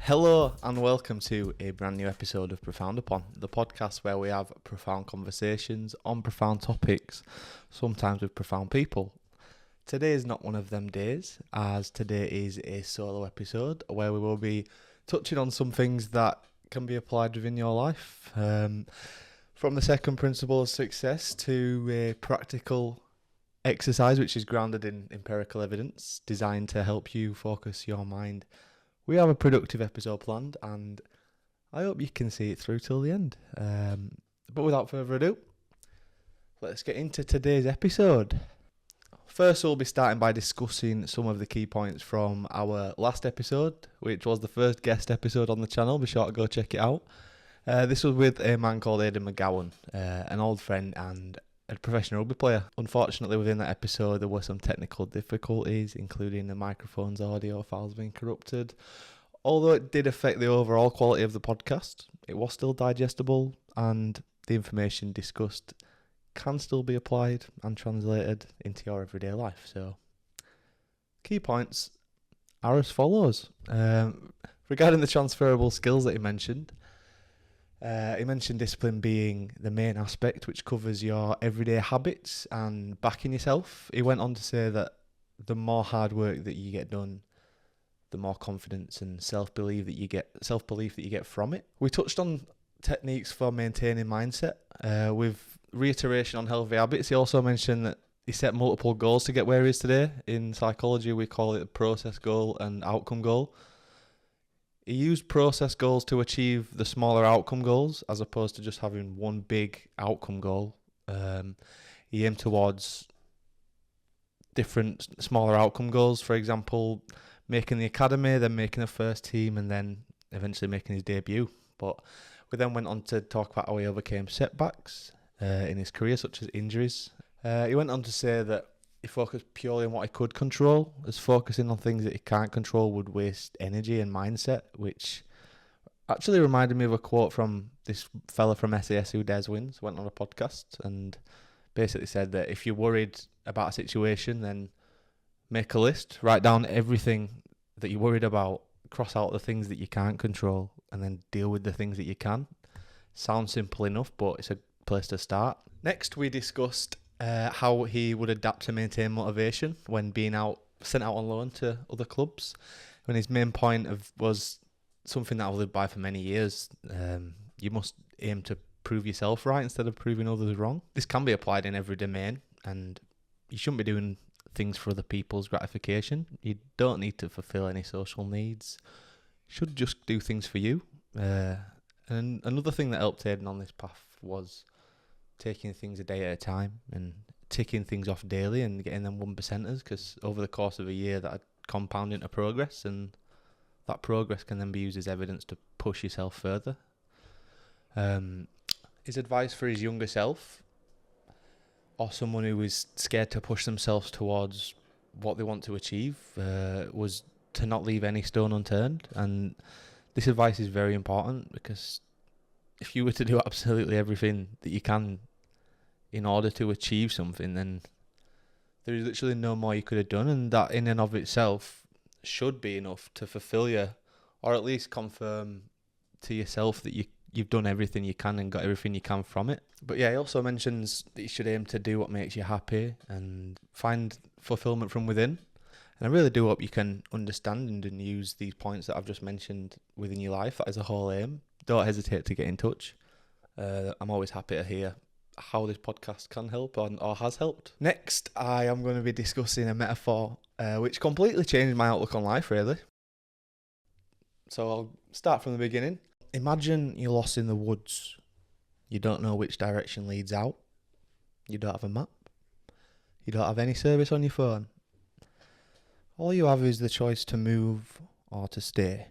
Hello and welcome to a brand new episode of Profound Upon, the podcast where we have profound conversations on profound topics, sometimes with profound people. Today is not one of them days, as today is a solo episode where we will be touching on some things that can be applied within your life. From the second principle of success to a practical exercise which is grounded in empirical evidence, designed to help you focus your mind. We have a productive episode planned, and I hope you can see it through till the end. But without further ado, let's get into today's episode. First, we'll be starting by discussing some of the key points from our last episode, which was the first guest episode on the channel. Be sure to go check it out. This was with a man called Aidan McGowan, an old friend and a professional rugby player. Unfortunately, within that episode, there were some technical difficulties, including the microphone's audio files being corrupted. Although it did affect the overall quality of the podcast, it was still digestible, and the information discussed can still be applied and translated into your everyday life. So, key points are as follows. Regarding the transferable skills that he mentioned discipline being the main aspect, which covers your everyday habits and backing yourself. He went on to say that the more hard work that you get done, the more confidence and self-belief that you get from it. We touched on techniques for maintaining mindset with reiteration on healthy habits. He also mentioned that he set multiple goals to get where he is today. In psychology, we call it a process goal and outcome goal. He used process goals to achieve the smaller outcome goals as opposed to just having one big outcome goal. He aimed towards different smaller outcome goals, for example, making the academy, then making the first team, and then eventually making his debut. But we then went on to talk about how he overcame setbacks in his career, such as injuries. He went on to say that he focused purely on what he could control, as focusing on things that he can't control would waste energy and mindset, which actually reminded me of a quote from this fella from SAS Who Dares Wins, went on a podcast and basically said that if you're worried about a situation, then make a list, write down everything that you're worried about, cross out the things that you can't control, and then deal with the things that you can. Sounds simple enough, but it's a place to start. Next, we discussed how he would adapt to maintain motivation when being sent out on loan to other clubs. When his main point was something that I've lived by for many years. You must aim to prove yourself right instead of proving others wrong. This can be applied in every domain, and you shouldn't be doing things for other people's gratification. You don't need to fulfill any social needs. You should just do things for you. And another thing that helped Aidan on this path was taking things a day at a time and ticking things off daily and getting them 1%ers, because over the course of a year that compound into progress, and that progress can then be used as evidence to push yourself further. His advice for his younger self, or someone who is scared to push themselves towards what they want to achieve, was to not leave any stone unturned. And this advice is very important, because if you were to do absolutely everything that you can in order to achieve something, then there is literally no more you could have done, and that in and of itself should be enough to fulfill you, or at least confirm to yourself that you've done everything you can and got everything you can from it. But yeah, he also mentions that you should aim to do what makes you happy and find fulfillment from within. And I really do hope you can understand and use these points that I've just mentioned within your life. That is a whole aim. Don't hesitate to get in touch. I'm always happy to hear how this podcast can help or has helped. Next, I am going to be discussing a metaphor which completely changed my outlook on life, really. So I'll start from the beginning. Imagine you're lost in the woods. You don't know which direction leads out. You don't have a map. You don't have any service on your phone. All you have is the choice to move or to stay.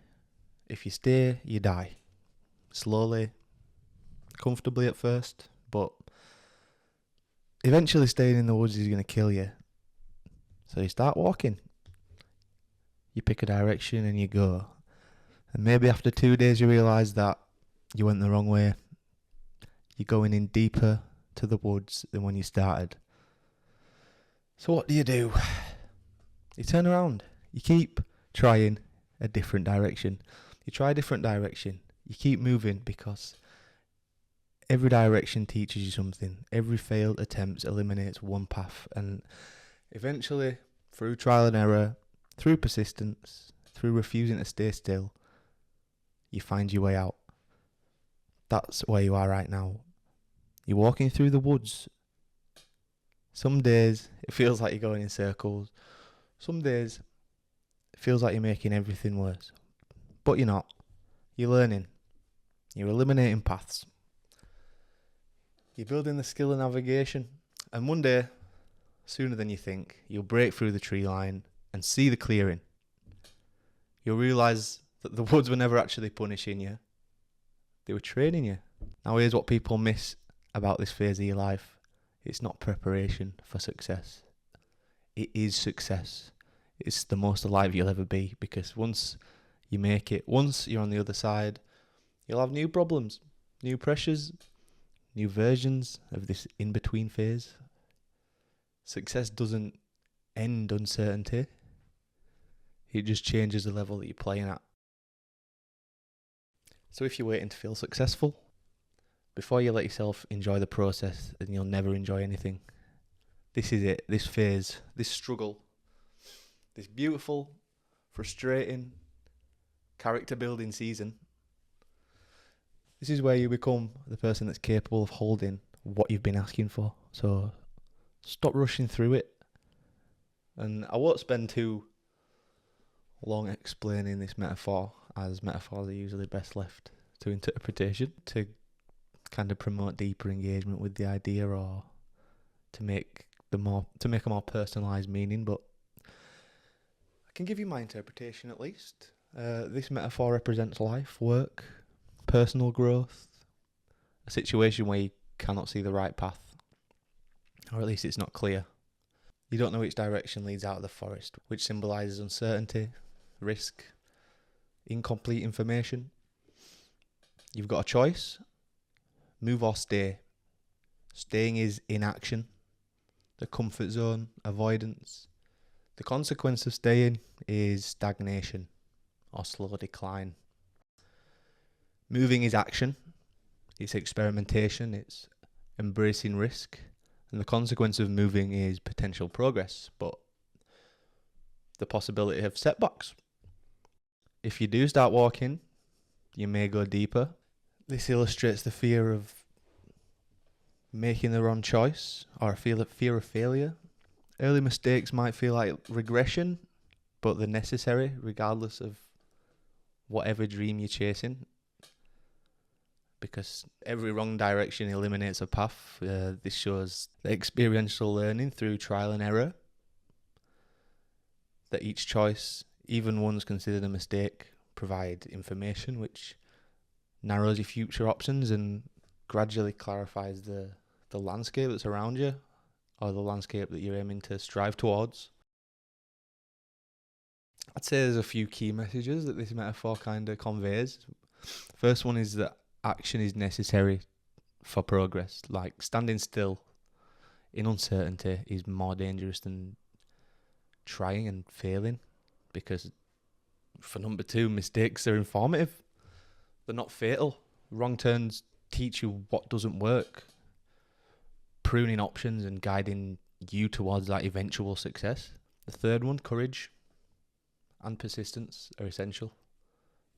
If you stay, you die. Slowly, comfortably at first, but eventually staying in the woods is going to kill you. So you start walking. You pick a direction and you go. And maybe after 2 days you realise that you went the wrong way. You're going in deeper to the woods than when you started. So what do? You turn around. You keep trying a different direction. You try a different direction. You keep moving because every direction teaches you something. Every failed attempt eliminates one path, and eventually, through trial and error, through persistence, through refusing to stay still, you find your way out. That's where you are right now. You're walking through the woods. Some days it feels like you're going in circles. Some days it feels like you're making everything worse. But you're not. You're learning. You're eliminating paths. You're building the skill of navigation. And one day, sooner than you think, you'll break through the tree line and see the clearing. You'll realise that the woods were never actually punishing you. They were training you. Now here's what people miss about this phase of your life. It's not preparation for success. It is success. It's the most alive you'll ever be, because once you make it, once you're on the other side, you'll have new problems, new pressures, new versions of this in-between phase. Success doesn't end uncertainty. It just changes the level that you're playing at. So if you're waiting to feel successful, before you let yourself enjoy the process, then you'll never enjoy anything. This is it, this phase, this struggle, this beautiful, frustrating, character building season. This is where you become the person that's capable of holding what you've been asking for. So stop rushing through it. And I won't spend too long explaining this metaphor, as metaphors are usually best left to interpretation, to kind of promote deeper engagement with the idea, or to make a more personalised meaning. But I can give you my interpretation at least. This metaphor represents life, work, personal growth, a situation where you cannot see the right path, or at least it's not clear. You don't know which direction leads out of the forest, which symbolises uncertainty, risk, incomplete information. You've got a choice: move or stay. Staying is inaction, the comfort zone, avoidance. The consequence of staying is stagnation or slow decline. Moving is action, it's experimentation, it's embracing risk, and the consequence of moving is potential progress, but the possibility of setbacks. If you do start walking, you may go deeper. This illustrates the fear of making the wrong choice, or a fear of failure. Early mistakes might feel like regression, but they're necessary regardless of whatever dream you're chasing, because every wrong direction eliminates a path. This shows the experiential learning through trial and error, that each choice, even ones considered a mistake, provide information which narrows your future options and gradually clarifies the landscape that's around you, or the landscape that you're aiming to strive towards. I'd say there's a few key messages that this metaphor kind of conveys. First one is that action is necessary for progress. Like, standing still in uncertainty is more dangerous than trying and failing, because for number two, mistakes are informative. They're not fatal. Wrong turns teach you what doesn't work, pruning options and guiding you towards that eventual success. The third one, courage and persistence are essential.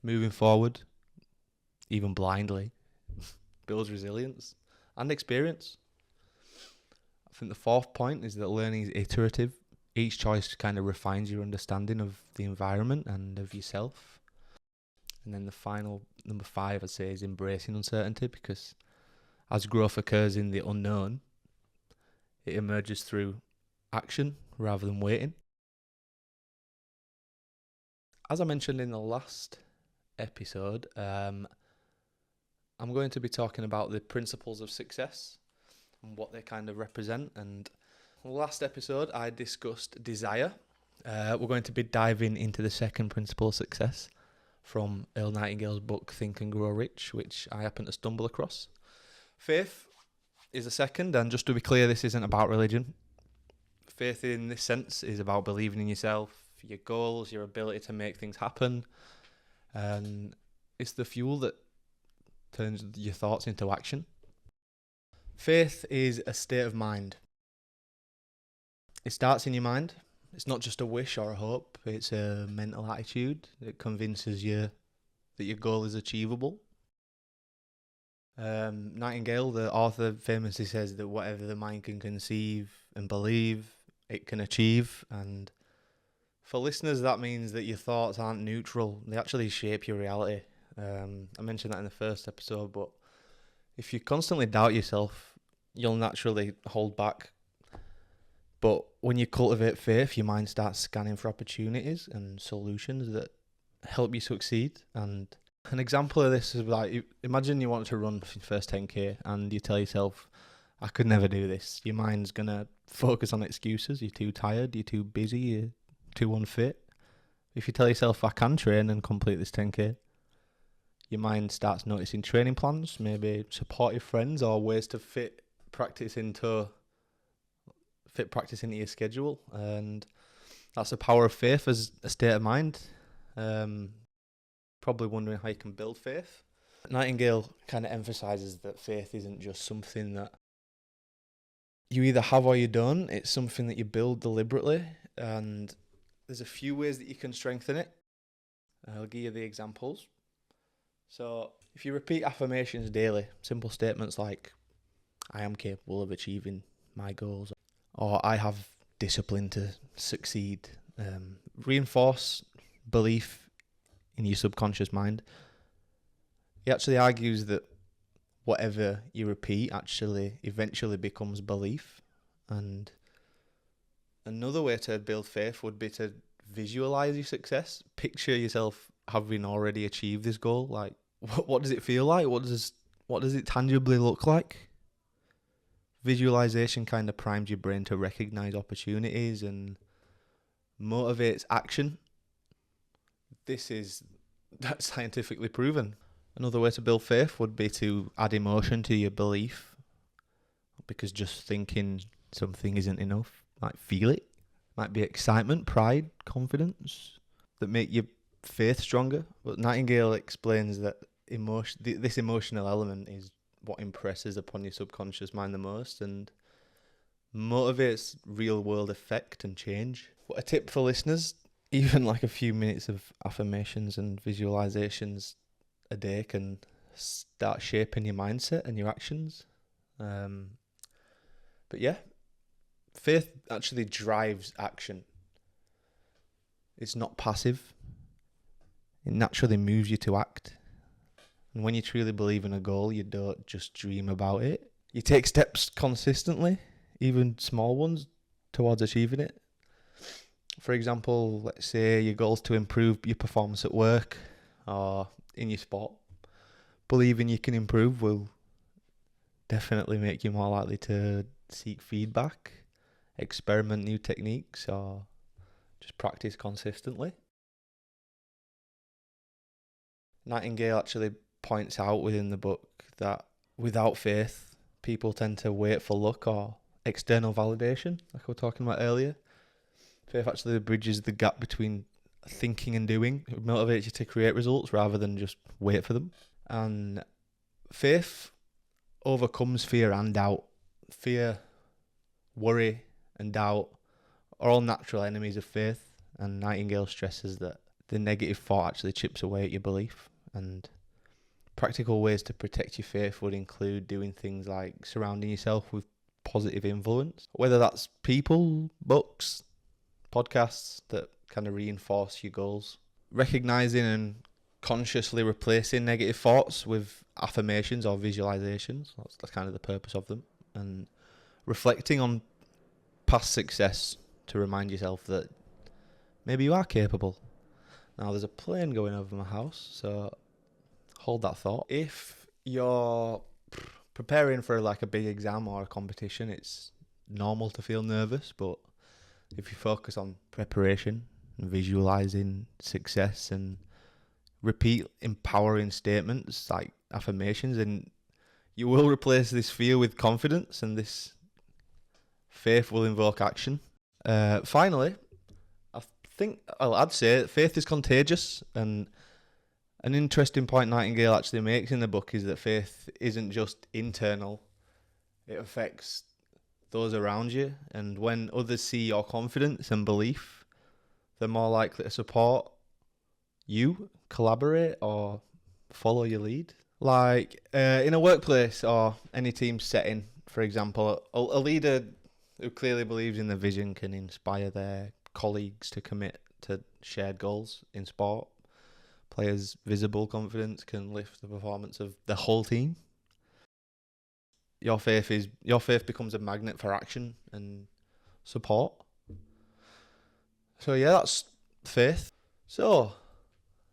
Moving forward, even blindly, builds resilience and experience. I think the fourth point is that learning is iterative. Each choice kind of refines your understanding of the environment and of yourself. And then the final, number 5, I'd say, is embracing uncertainty, because as growth occurs in the unknown, it emerges through action rather than waiting. As I mentioned in the last episode, I'm going to be talking about the principles of success and what they kind of represent. And last episode, I discussed desire. We're going to be diving into the second principle of success from Earl Nightingale's book, Think and Grow Rich, which I happened to stumble across. Faith is the second, and just to be clear, this isn't about religion. Faith in this sense is about believing in yourself, your goals, your ability to make things happen. And It's the fuel that turns your thoughts into action. Faith is a state of mind. It starts in your mind. It's not just a wish or a hope, it's a mental attitude that convinces you that your goal is achievable. Nightingale, the author, famously says that whatever the mind can conceive and believe, it can achieve. And for listeners, that means that your thoughts aren't neutral. They actually shape your reality. I mentioned that in the first episode, but if you constantly doubt yourself, you'll naturally hold back. But when you cultivate faith, your mind starts scanning for opportunities and solutions that help you succeed. And an example of this is like, imagine you want to run your first 10k and you tell yourself, I could never do this. Your mind's going to focus on excuses. You're too tired, you're too busy, you're too unfit. If you tell yourself, I can train and complete this 10k, your mind starts noticing training plans, maybe supportive friends or ways to fit practice into your schedule. And that's the power of faith as a state of mind. Probably wondering how you can build faith. Nightingale kind of emphasizes that faith isn't just something that you either have or you don't. It's something that you build deliberately, and there's a few ways that you can strengthen it. I'll give you the examples. So if you repeat affirmations daily, simple statements like, I am capable of achieving my goals, or I have discipline to succeed, reinforce belief in your subconscious mind. He actually argues that whatever you repeat actually eventually becomes belief. And another way to build faith would be to visualize your success. Picture yourself having already achieved this goal. Like, what does it feel like? What does it tangibly look like? Visualization kind of primes your brain to recognize opportunities and motivates action. That's scientifically proven. Another way to build faith would be to add emotion to your belief, because just thinking something isn't enough. Like, feel it. Might be excitement, pride, confidence that make your faith stronger. But Nightingale explains that this emotional element is what impresses upon your subconscious mind the most and motivates real world effect and change. What a tip for listeners: even like a few minutes of affirmations and visualizations a day can start shaping your mindset and your actions. But yeah, faith actually drives action. It's not passive. It naturally moves you to act. And when you truly believe in a goal, you don't just dream about it. You take steps consistently, even small ones, towards achieving it. For example, let's say your goal is to improve your performance at work or in your sport. Believing you can improve will definitely make you more likely to seek feedback, experiment new techniques, or just practice consistently. Nightingale actually points out within the book that without faith, people tend to wait for luck or external validation, like we were talking about earlier. Faith actually bridges the gap between thinking and doing. It motivates you to create results rather than just wait for them. And faith overcomes fear and doubt. Fear, worry, and doubt are all natural enemies of faith. And Nightingale stresses that the negative thought actually chips away at your belief. And practical ways to protect your faith would include doing things like surrounding yourself with positive influence, whether that's people, books, podcasts that kind of reinforce your goals. Recognizing and consciously replacing negative thoughts with affirmations or visualizations. That's kind of the purpose of them. And reflecting on past success to remind yourself that maybe you are capable. Now, there's a plane going over my house, so hold that thought. If you're preparing for like a big exam or a competition, it's normal to feel nervous, but if you focus on preparation and visualizing success and repeat empowering statements like affirmations, and you will replace this fear with confidence, and this faith will invoke action. Finally, I'd say faith is contagious, and An interesting point Nightingale actually makes in the book is that faith isn't just internal, it affects those around you. And when others see your confidence and belief, they're more likely to support you, collaborate, or follow your lead. Like in a workplace or any team setting, for example, a leader who clearly believes in the vision can inspire their colleagues to commit to shared goals. In sport, players' visible confidence can lift the performance of the whole team. Your faith becomes a magnet for action and support. So yeah, that's faith. So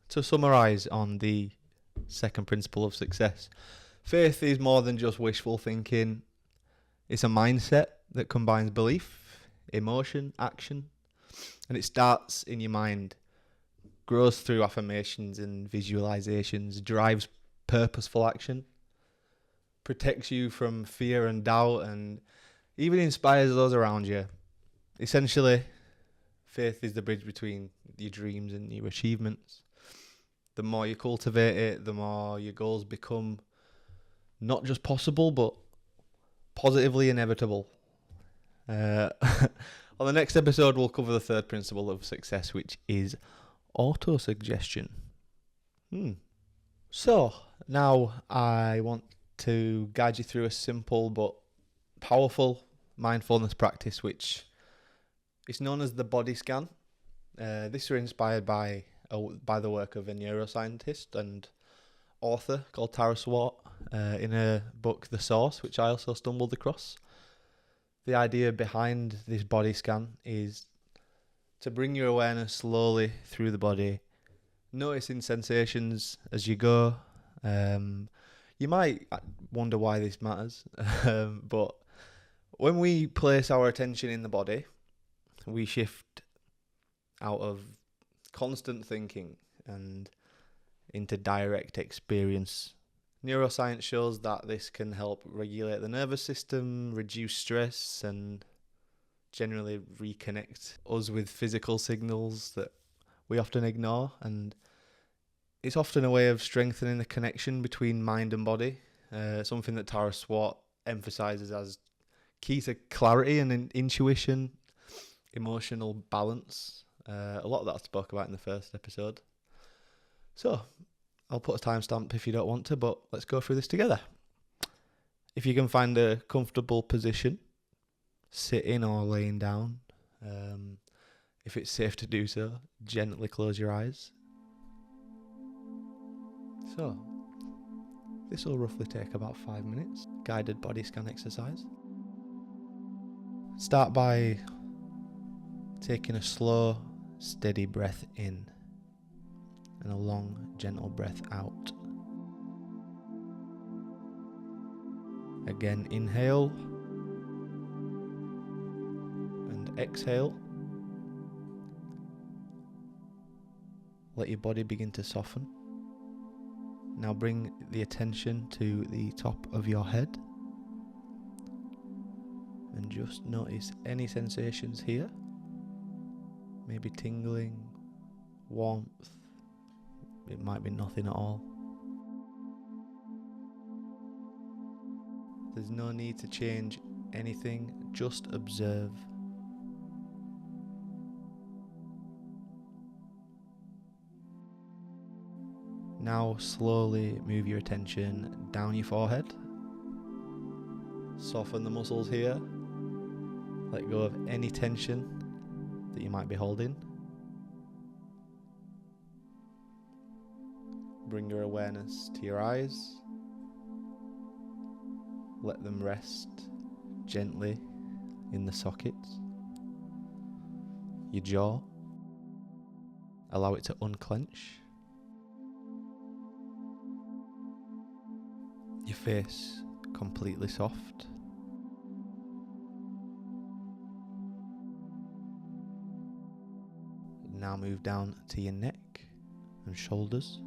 to summarize on the second principle of success, faith is more than just wishful thinking. It's a mindset that combines belief, emotion, action, and it starts in your mind, grows through affirmations and visualizations, drives purposeful action, protects you from fear and doubt, and even inspires those around you. Essentially, faith is the bridge between your dreams and your achievements. The more you cultivate it, the more your goals become not just possible, but positively inevitable. On the next episode, we'll cover the third principle of success, which is autosuggestion. So, now I want to guide you through a simple but powerful mindfulness practice, which is known as the body scan. This was inspired by the work of a neuroscientist and author called Tara Swart in her book The Source, which I also stumbled across. The idea behind this body scan is to bring your awareness slowly through the body, noticing sensations as you go. You might wonder why this matters, but when we place our attention in the body, we shift out of constant thinking and into direct experience. Neuroscience shows that this can help regulate the nervous system, reduce stress, and generally reconnect us with physical signals that we often ignore. And it's often a way of strengthening the connection between mind and body, something that Tara Swart emphasizes as key to clarity and intuition, emotional balance. A lot of that I spoke about in the first episode. So I'll put a timestamp if you don't want to, but let's go through this together. If you can find a comfortable position, sitting or laying down, if it's safe to do so, gently close your eyes. So, this will roughly take about 5 minutes, guided body scan exercise. Start by taking a slow, steady breath in and a long, gentle breath out. Again, inhale and exhale. Let your body begin to soften. Now bring the attention to the top of your head and just notice any sensations here. Maybe tingling, warmth. It might be nothing at all. There's no need to change anything, just observe. Now slowly move your attention down your forehead. Soften the muscles here. Let go of any tension that you might be holding. Bring your awareness to your eyes. Let them rest gently in the sockets. Your jaw. Allow it to unclench. Your face completely soft. Now move down to your neck and shoulders.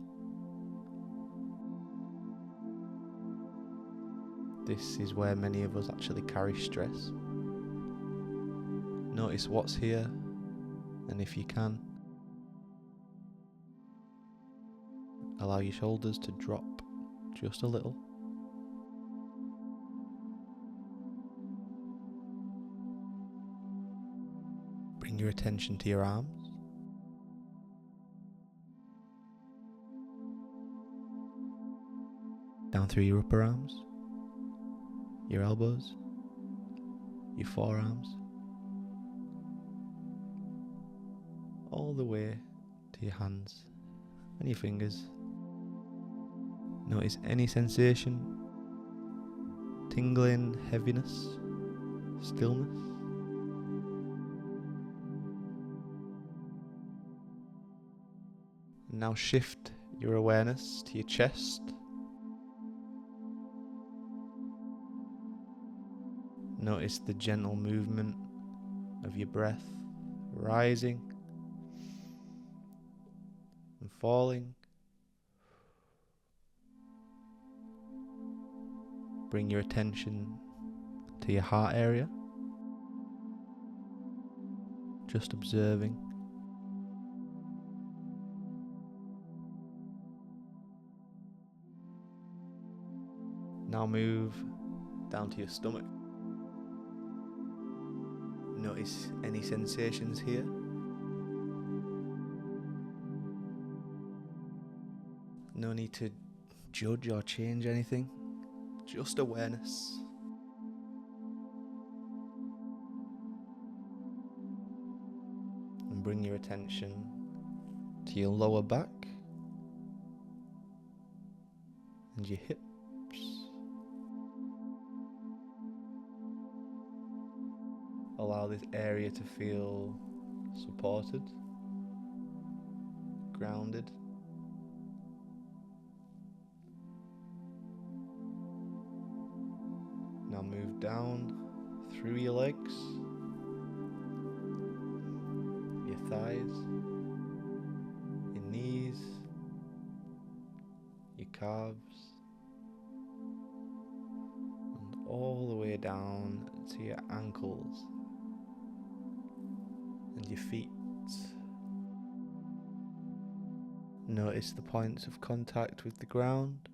This is where many of us actually carry stress. Notice what's here, and if you can, Allow your shoulders to drop just a little. Bring your attention to your arms. Down through your upper arms, your elbows, your forearms, all the way to your hands and your fingers. Notice any sensation, tingling, heaviness, stillness. Now shift your awareness to your chest. Notice the gentle movement of your breath rising and falling. Bring your attention to your heart area, just observing. Now move down to your stomach. Notice any sensations here. No need to judge or change anything, just awareness. And bring your attention to your lower back and your hips. Allow this area to feel supported, grounded. Now move down through your legs, your thighs, your knees, your calves, and all the way down to your ankles and your feet. Notice the points of contact with the ground,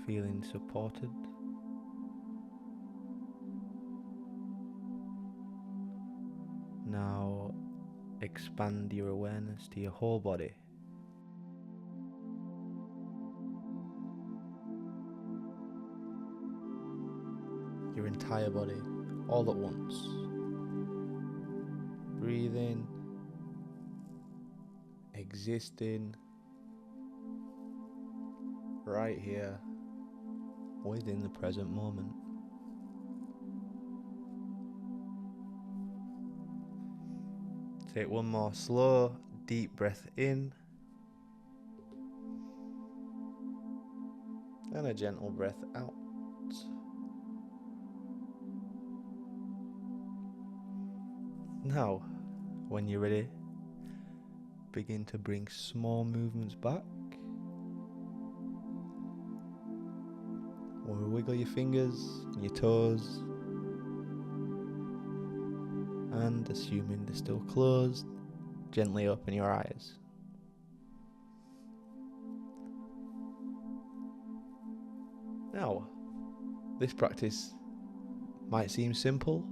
feeling supported. Now expand your awareness to your whole body. Your entire body, all at once. Breathing, existing, right here, within the present moment. Take one more slow, deep breath in, and a gentle breath out. Now, when you're ready, begin to bring small movements back. Or wiggle your fingers and your toes. And assuming they're still closed, gently open your eyes. Now, this practice might seem simple,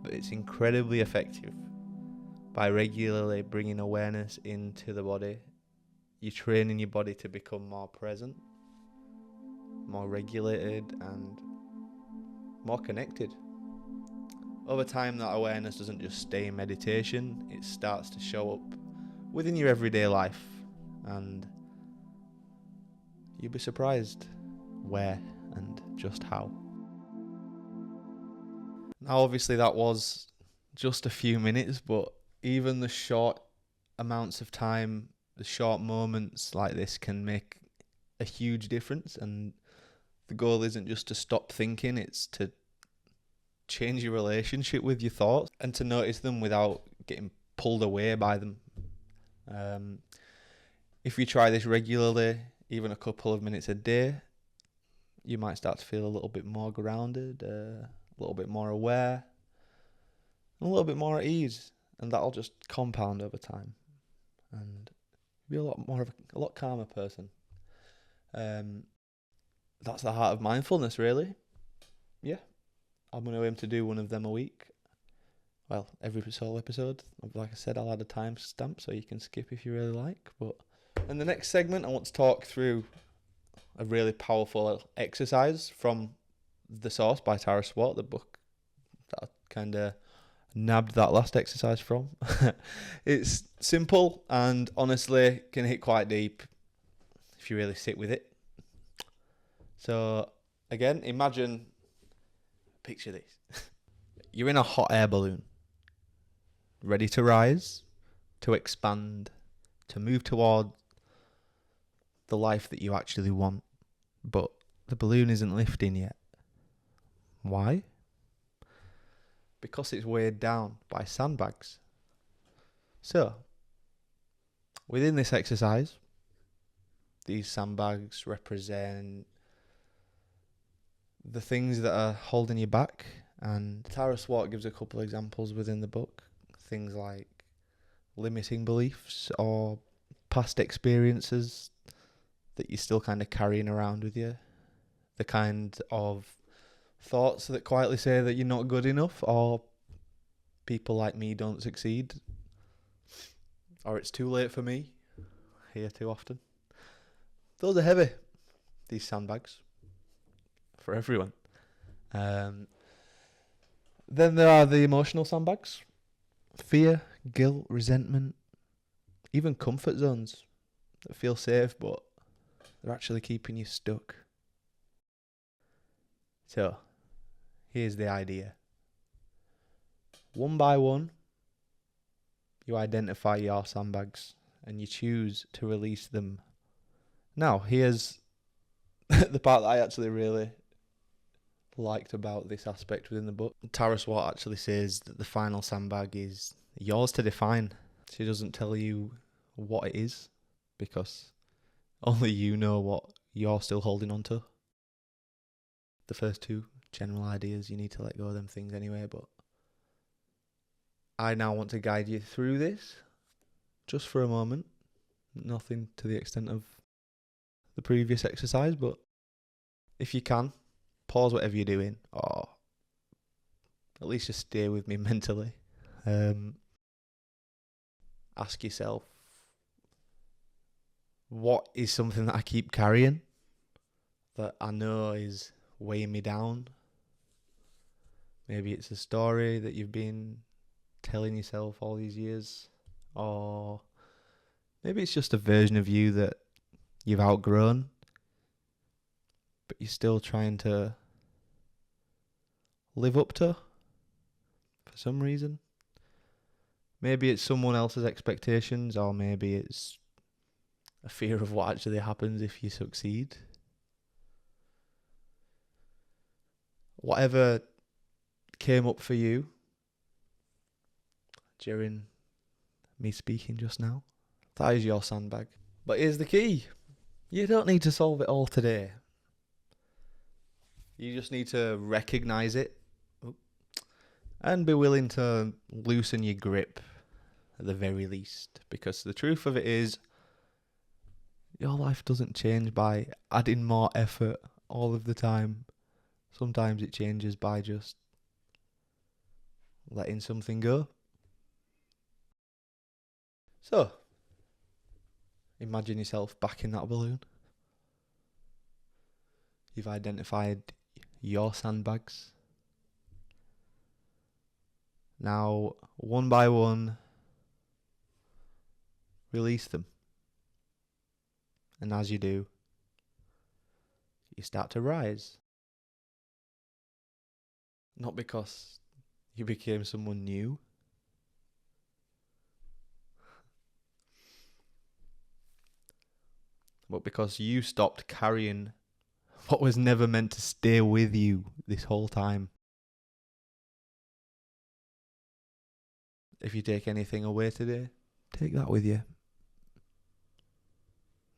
but it's incredibly effective. By regularly bringing awareness into the body, you're training your body to become more present, more regulated, and more connected. Over time, that awareness doesn't just stay in meditation, it starts to show up within your everyday life, and you'll be surprised where and just how. Now, obviously, that was just a few minutes, but even the short amounts of time, the short moments like this can make a huge difference. And the goal isn't just to stop thinking, it's to change your relationship with your thoughts and to notice them without getting pulled away by them. If you try this regularly, even a couple of minutes a day, you might start to feel a little bit more grounded, a little bit more aware, and a little bit more at ease, and that'll just compound over time. and be a lot more of a lot calmer person. That's the heart of mindfulness, really. Yeah, I'm going to aim to do one of them a week. Well, every solo episode. Like I said, I'll add a timestamp so you can skip if you really like. But in the next segment, I want to talk through a really powerful exercise from The Source by Tara Swart, the book that I kind of nabbed that last exercise from. It's simple and honestly can hit quite deep if you really sit with it. So again, picture this. You're in a hot air balloon, ready to rise, to expand, to move toward the life that you actually want. But the balloon isn't lifting yet. Why? Because it's weighed down by sandbags. So, within this exercise, these sandbags represent the things that are holding you back, and Tara Swart gives a couple of examples within the book. Things like limiting beliefs or past experiences that you're still kind of carrying around with you. The kind of thoughts that quietly say that you're not good enough, or people like me don't succeed, or it's too late for me. I hear too often. Those are heavy, these sandbags, for everyone. Then there are the emotional sandbags. Fear, guilt, resentment, even comfort zones that feel safe, but they're actually keeping you stuck. So, here's the idea. One by one, you identify your sandbags and you choose to release them. Now, here's the part that I actually really liked about this aspect within the book. Tara Swart actually says that the final sandbag is yours to define. She doesn't tell you what it is, because only you know what you're still holding on to. The first two general ideas, you need to let go of them things anyway, but I now want to guide you through this just for a moment. Nothing to the extent of the previous exercise, but if you can, pause whatever you're doing, or at least just stay with me mentally. Ask yourself, what is something that I keep carrying that I know is weighing me down? Maybe it's a story that you've been telling yourself all these years, or maybe it's just a version of you that you've outgrown, but you're still trying to live up to for some reason. Maybe it's someone else's expectations, or maybe it's a fear of what actually happens if you succeed. Whatever came up for you during me speaking just now, that is your sandbag. But here's the key. You don't need to solve it all today. You just need to recognise it and be willing to loosen your grip at the very least. Because the truth of it is, your life doesn't change by adding more effort all of the time. Sometimes it changes by just letting something go. So, imagine yourself back in that balloon. You've identified your sandbags. Now, one by one, release them. And as you do, you start to rise. Not because you became someone new, but because you stopped carrying what was never meant to stay with you this whole time. If you take anything away today, take that with you.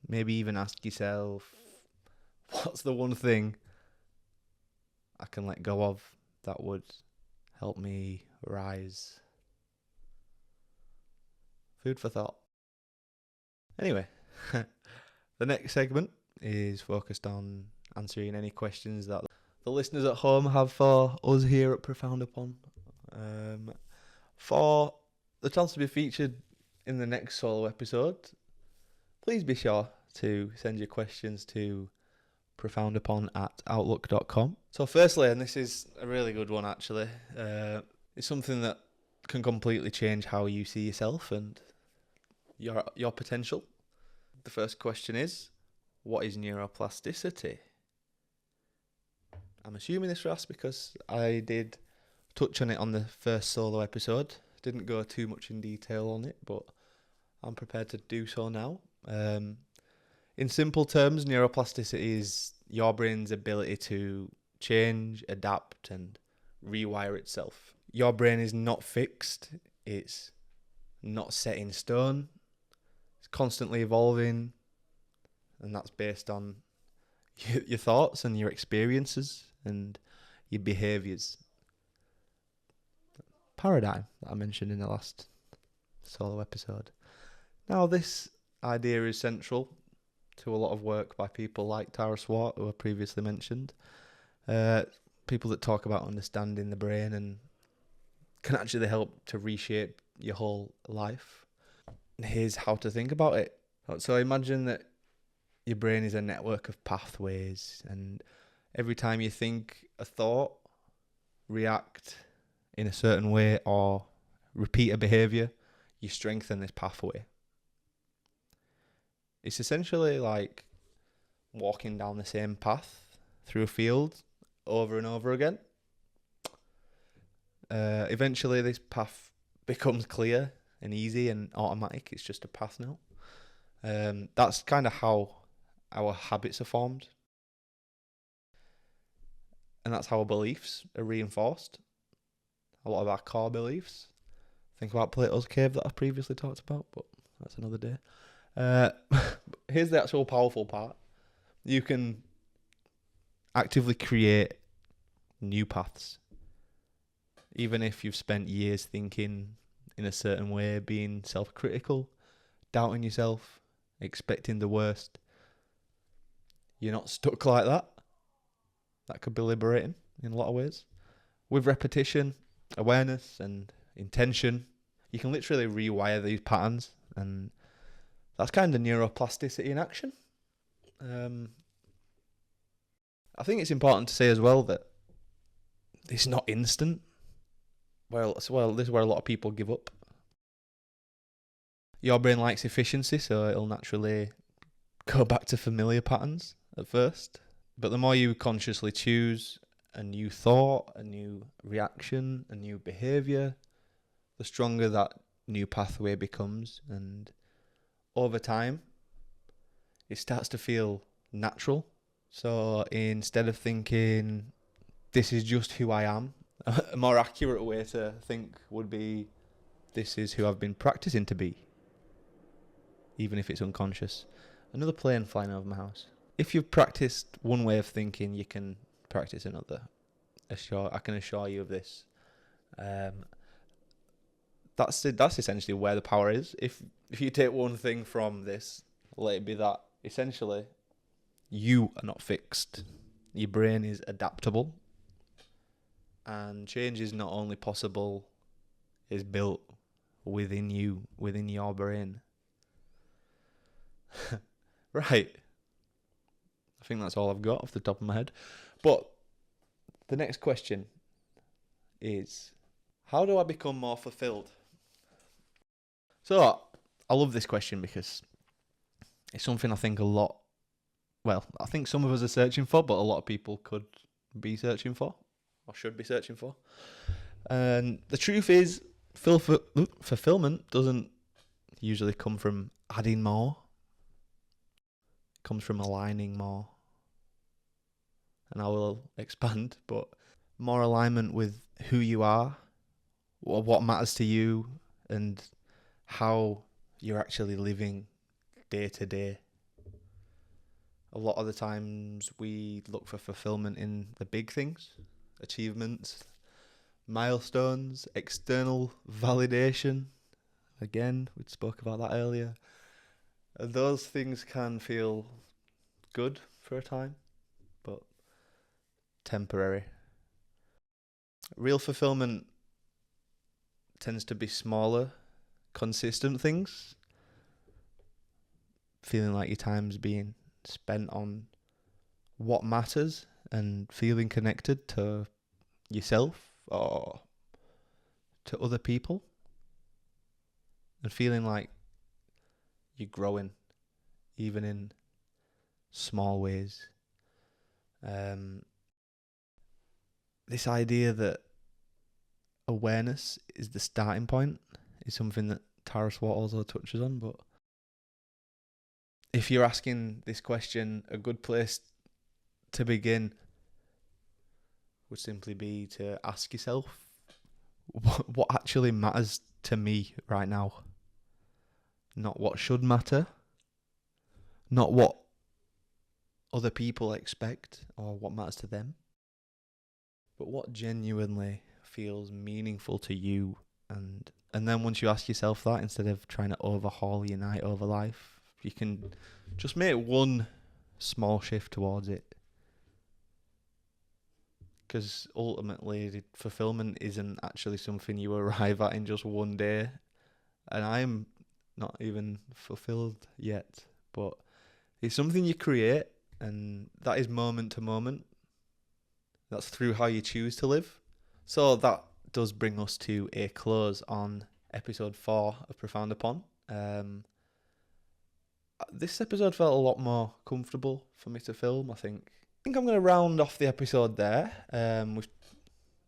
Maybe even ask yourself, what's the one thing I can let go of that would help me rise? Food for thought. Anyway, the next segment is focused on answering any questions that the listeners at home have for us here at Profound Upon. For the chance to be featured in the next solo episode, please be sure to send your questions to profoundupon@outlook.com. So firstly, and this is a really good one actually, it's something that can completely change how you see yourself and your potential. The first question is, what is neuroplasticity? I'm assuming this was asked because I did touch on it on the first solo episode. Didn't go too much in detail on it, but I'm prepared to do so now. In simple terms, neuroplasticity is your brain's ability to change, adapt, and rewire itself. Your brain is not fixed. It's not set in stone. It's constantly evolving, and that's based on your thoughts and your experiences and your behaviours. Paradigm that I mentioned in the last solo episode. Now, this idea is central to a lot of work by people like Tara Swart, who I previously mentioned. People that talk about understanding the brain and can actually help to reshape your whole life. And here's how to think about it. So imagine that your brain is a network of pathways, and every time you think a thought, react in a certain way, or repeat a behaviour, you strengthen this pathway. It's essentially like walking down the same path through a field over and over again. Eventually this path becomes clear and easy and automatic. It's just a path now. That's kind of how our habits are formed. And that's how our beliefs are reinforced. A lot of our core beliefs. Think about Plato's cave that I previously talked about, but that's another day. Here's the actual powerful part. You can actively create new paths. Even if you've spent years thinking in a certain way, being self-critical, doubting yourself, expecting the worst, you're not stuck like that. That could be liberating in a lot of ways. With repetition, awareness, and intention, you can literally rewire these patterns, and that's kind of neuroplasticity in action. I think it's important to say as well that it's not instant. Well, this is where a lot of people give up. Your brain likes efficiency, so it'll naturally go back to familiar patterns at first. But the more you consciously choose a new thought, a new reaction, a new behaviour, the stronger that new pathway becomes. And over time, it starts to feel natural. So instead of thinking, this is just who I am, a more accurate way to think would be, this is who I've been practicing to be, even if it's unconscious. Another plane flying over my house. If you've practiced one way of thinking, you can practice another. I can assure you of this. That's essentially where the power is. If you take one thing from this, let it be that essentially you are not fixed. Your brain is adaptable. And change is not only possible, is built within you, within your brain. Right. I think that's all I've got off the top of my head. But the next question is, how do I become more fulfilled? So, I love this question because it's something I think I think some of us are searching for, but a lot of people could be searching for, or should be searching for. And the truth is, fulfillment doesn't usually come from adding more. It comes from aligning more. And I will expand, but more alignment with who you are, what matters to you, and how you're actually living day to day. A lot of the times we look for fulfillment in the big things, achievements, milestones, external validation. Again, we spoke about that earlier. Those things can feel good for a time, but temporary. Real fulfillment tends to be smaller, consistent things. Feeling like your time's being spent on what matters and feeling connected to yourself or to other people, and feeling like you're growing even in small ways. This idea that awareness is the starting point is something that Tara Swart also touches on, but if you're asking this question, a good place to begin would simply be to ask yourself, what actually matters to me right now? Not what should matter, not what other people expect or what matters to them, but what genuinely feels meaningful to you. And then once you ask yourself that, instead of trying to overhaul your night over life, you can just make one small shift towards it. Because ultimately, fulfillment isn't actually something you arrive at in just one day. And I'm not even fulfilled yet, but it's something you create, and that is moment to moment. That's through how you choose to live. So that does bring us to a close on episode 4 of Profound Upon. This episode felt a lot more comfortable for me to film, I think. I'm going to round off the episode there. We've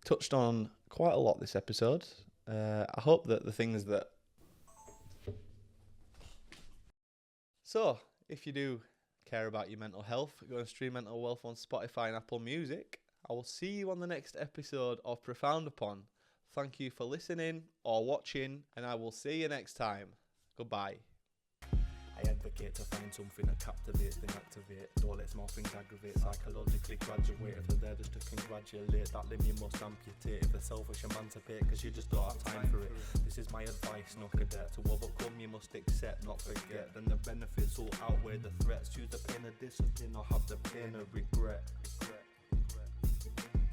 touched on quite a lot this episode. I hope that the things that... So, if you do care about your mental health, go and stream Mental Wealth on Spotify and Apple Music. I will see you on the next episode of Profound Upon. Thank you for listening or watching, and I will see you next time. Goodbye. I advocate to find something that captivates, then activate. Don't let small things aggravate, psychologically graduate. If they're there just to congratulate, that limb you must amputate. If they're selfish, emancipate, cause you just don't have time for it. This is my advice, no cadet. To overcome you must accept, not forget. Then the benefits all outweigh the threats. Choose the pain of discipline or have the pain of regret.